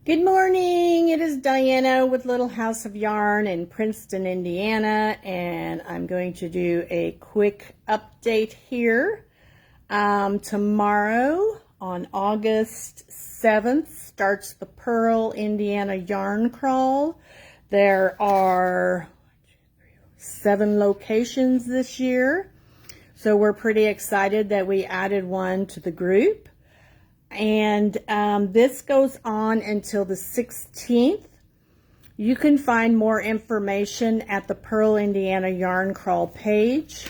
Good morning, it is Diana with Little House of Yarn in Princeton, Indiana, and I'm going to do a quick update here. Tomorrow on August 7th starts the PURL Indiana Yarn Crawl. There are 7 locations this year, so we're pretty excited that we added one to the group. And this goes on until the 16th. You can find more information at the PURL Indiana Yarn Crawl page.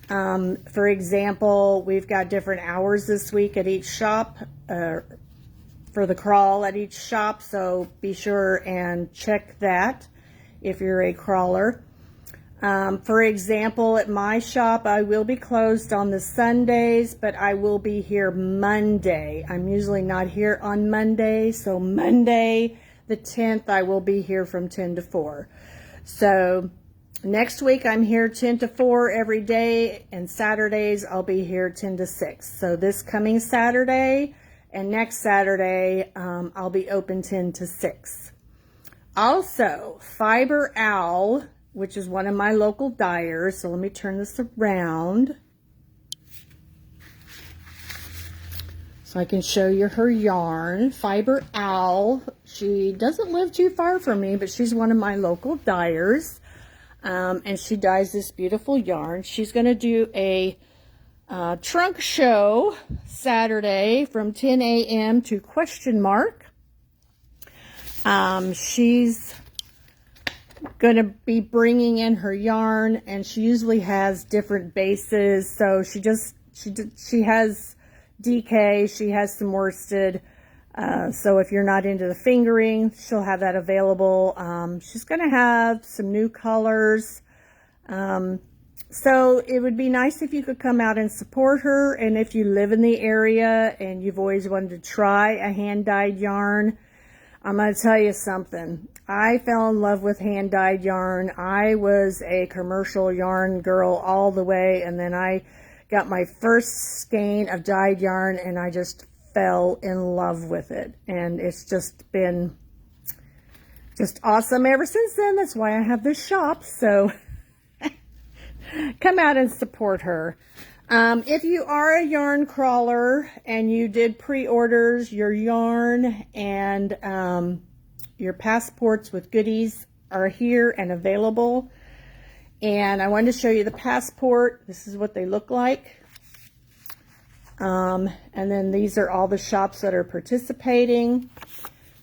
For example, we've got different hours this week at each shop for the crawl at each shop, so be sure and check that if you're a crawler. For example, at my shop, I will be closed on the Sundays, but I will be here Monday. I'm usually not here on Monday, so Monday the 10th, I will be here from 10 to 4. So next week, I'm here 10 to 4 every day, and Saturdays, I'll be here 10 to 6. So this coming Saturday and next Saturday, I'll be open 10 to 6. Also, Fiber Owl, which is one of my local dyers. So let me turn this around so I can show you her yarn. Fiber Owl, she doesn't live too far from me, but she's one of my local dyers. And she dyes this beautiful yarn. She's going to do a trunk show Saturday from 10 a.m. to ? She's going to be bringing in her yarn, and she usually has different bases. So she has DK, she has some worsted. So if you're not into the fingering, she'll have that available. She's going to have some new colors. So it would be nice if you could come out and support her. And if you live in the area and you've always wanted to try a hand-dyed yarn, I'm going to tell you something. I fell in love with hand-dyed yarn. I was a commercial yarn girl all the way, and then I got my first skein of dyed yarn, and I just fell in love with it. And it's just been just awesome ever since then. That's why I have this shop. So come out and support her. If you are a yarn crawler and you did pre-orders, your yarn and your passports with goodies are here and available. And I wanted to show you the passport. This is what they look like. And then these are all the shops that are participating.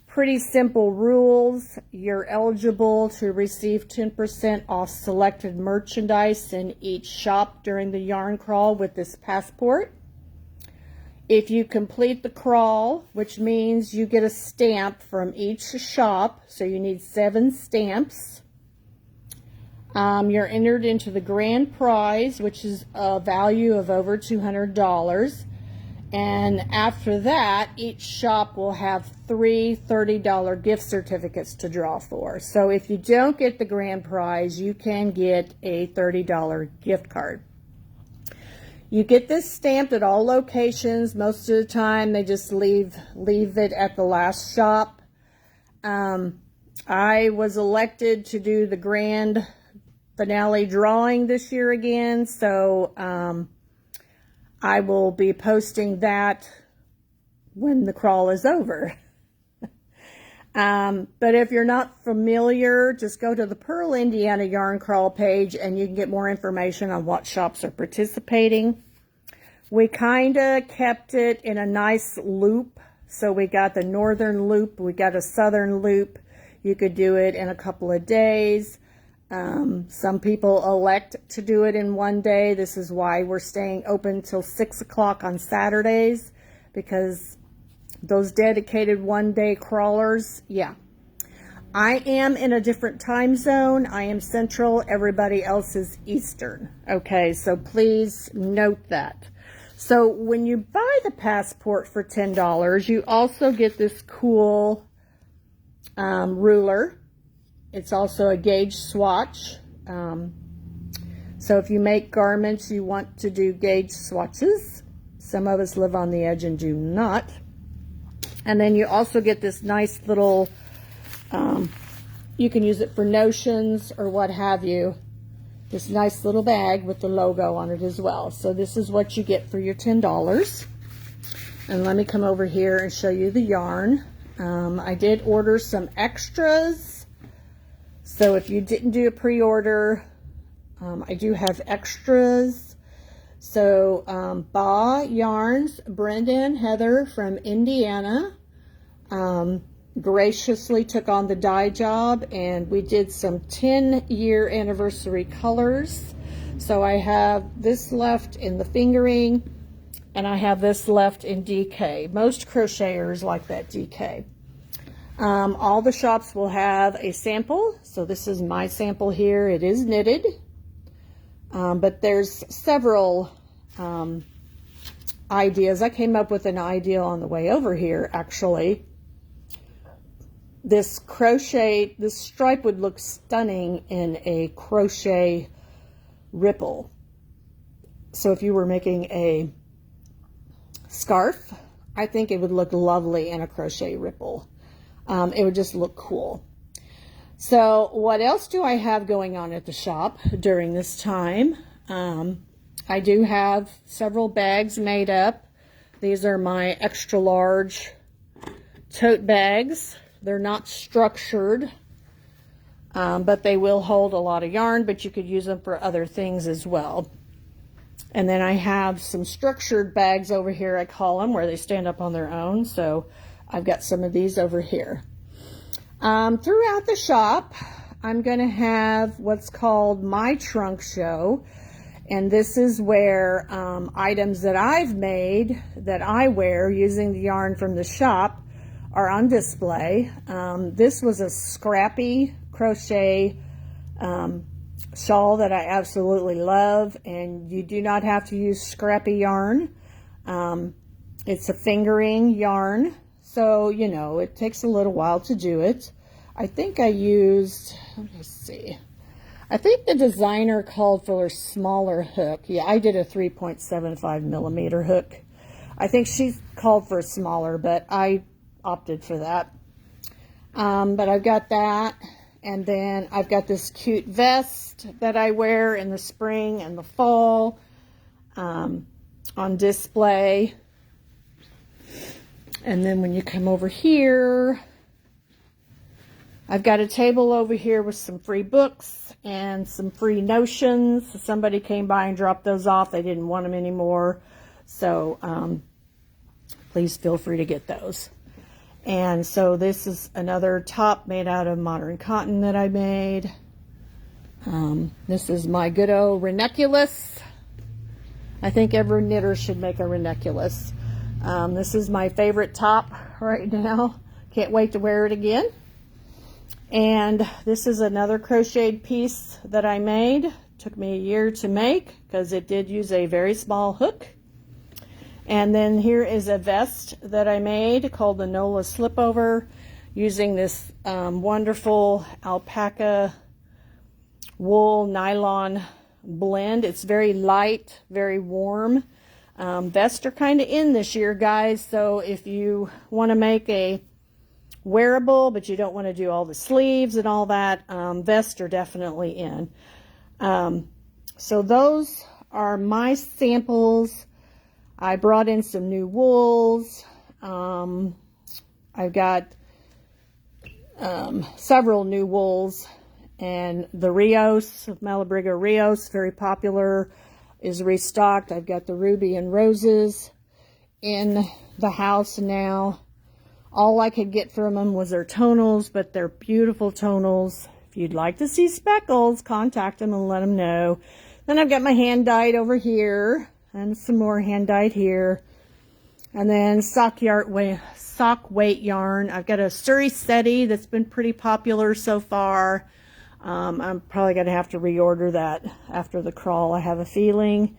Pretty simple rules. You're eligible to receive 10% off selected merchandise in each shop during the yarn crawl with this passport. If you complete the crawl, which means you get a stamp from each shop, so you need 7 stamps, you're entered into the grand prize, which is a value of over $200. And after that, each shop will have 3 $30 gift certificates to draw for. So if you don't get the grand prize, you can get a $30 gift card. You get this stamped at all locations. Most of the time, they just leave it at the last shop. I was elected to do the grand finale drawing this year again, so I will be posting that when the crawl is over. But if you're not familiar, just go to the PURL Indiana Yarn Crawl page and you can get more information on what shops are participating. We kind of kept it in a nice loop. So we got the northern loop, we got a southern loop. You could do it in a couple of days. Some people elect to do it in one day. This is why we're staying open till 6 o'clock on Saturdays, because those dedicated one-day crawlers, yeah. I am in a different time zone. I am Central. Everybody else is Eastern. Okay, so please note that. So when you buy the passport for $10, you also get this cool ruler. It's also a gauge swatch. So if you make garments, you want to do gauge swatches. Some of us live on the edge and do not. And then you also get this nice little, you can use it for notions or what have you. This nice little bag with the logo on it as well. So this is what you get for your $10. And let me come over here and show you the yarn. I did order some extras. So if you didn't do a pre-order, I do have extras. So Ba Yarns, Brenda and Heather from Indiana graciously took on the dye job, and we did some 10-year anniversary colors. So I have this left in the fingering, and I have this left in DK. Most crocheters like that DK. All the shops will have a sample. So this is my sample here. It is knitted. But there's several ideas. I came up with an idea on the way over here, actually. This crochet, this stripe would look stunning in a crochet ripple. So if you were making a scarf, I think it would look lovely in a crochet ripple. It would just look cool. So what else do I have going on at the shop during this time? I do have several bags made up. These are my extra large tote bags. They're not structured, but they will hold a lot of yarn, but you could use them for other things as well. And then I have some structured bags over here, I call them, where they stand up on their own. So I've got some of these over here. Throughout the shop, I'm going to have what's called my trunk show. And this is where items that I've made that I wear using the yarn from the shop are on display. This was a scrappy crochet shawl that I absolutely love, and you do not have to use scrappy yarn. It's a fingering yarn, so you know it takes a little while to do it. I think I used, let me see, I think the designer called for a smaller hook. Yeah, I did a 3.75 millimeter hook. I think she called for a smaller, but I opted for that. But I've got that, and then I've got this cute vest that I wear in the spring and the fall on display. And then when you come over here, I've got a table over here with some free books and some free notions. Somebody came by and dropped those off. They didn't want them anymore. So please feel free to get those. And so this is another top made out of modern cotton that I made. This is my good old ranunculus. I think every knitter should make a ranunculus. This is my favorite top right now. Can't wait to wear it again. And this is another crocheted piece that I made. Took me a year to make because it did use a very small hook. And then here is a vest that I made called the Nola Slipover, using this wonderful alpaca wool nylon blend. It's very light, very warm. Vests are kind of in this year, guys, so if you want to make a wearable but you don't want to do all the sleeves and all that, vests are definitely in. So those are my samples. I brought in some new wools. I've got several new wools, and the Rios, Malabriga Rios, very popular, is restocked. I've got the Ruby and Roses in the house now. All I could get from them was their tonals, but they're beautiful tonals. If you'd like to see speckles, contact them and let them know. Then I've got my hand dyed over here, and some more hand dyed here. And then sock weight yarn. I've got a Surrey Seti that's been pretty popular so far. I'm probably going to have to reorder that after the crawl, I have a feeling.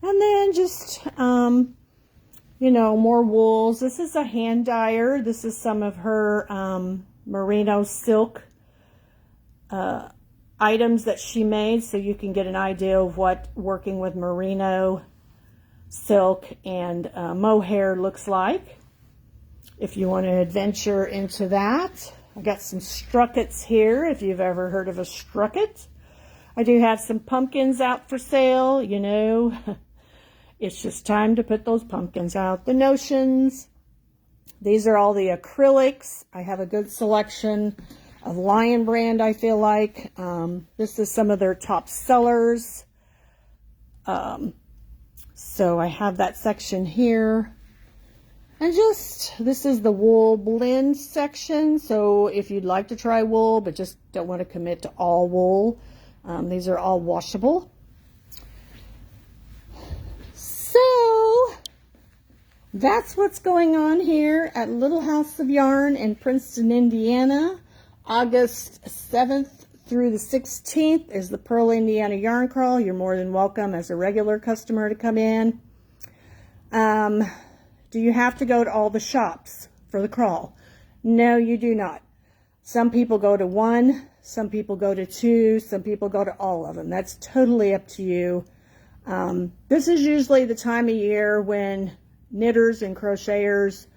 And then just, you know, more wools. This is a hand dyer. This is some of her merino silk items that she made, so you can get an idea of what working with merino silk and mohair looks like. if you want to adventure into that. I got some struckets here, if you've ever heard of a strucket. I do have some pumpkins out for sale, you know. It's just time to put those pumpkins out. The notions. These are all the acrylics. I have a good selection of Lion brand, I feel like. This is some of their top sellers. So I have that section here. And this is the wool blend section. So if you'd like to try wool, but just don't want to commit to all wool, these are all washable. So that's what's going on here at Little House of Yarn in Princeton, Indiana. August 7th through the 16th is the Pearl Indiana Yarn Crawl. You're more than welcome as a regular customer to come in. Do you have to go to all the shops for the crawl? No, you do not. Some people go to one, some people go to two, some people go to all of them. That's totally up to you. This is usually the time of year when knitters and crocheters,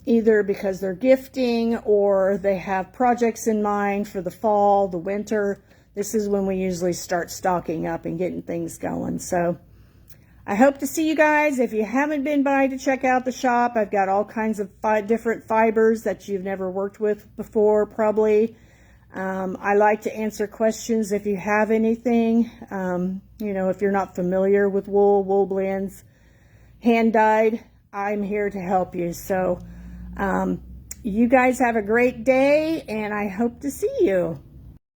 either because they're gifting or they have projects in mind for the fall, the winter, this is when we usually start stocking up and getting things going. So I hope to see you guys. If you haven't been by to check out the shop, I've got all kinds of different fibers that you've never worked with before, probably. I like to answer questions if you have anything. You know, if you're not familiar with wool blends, hand dyed, I'm here to help you. So you guys have a great day, and I hope to see you.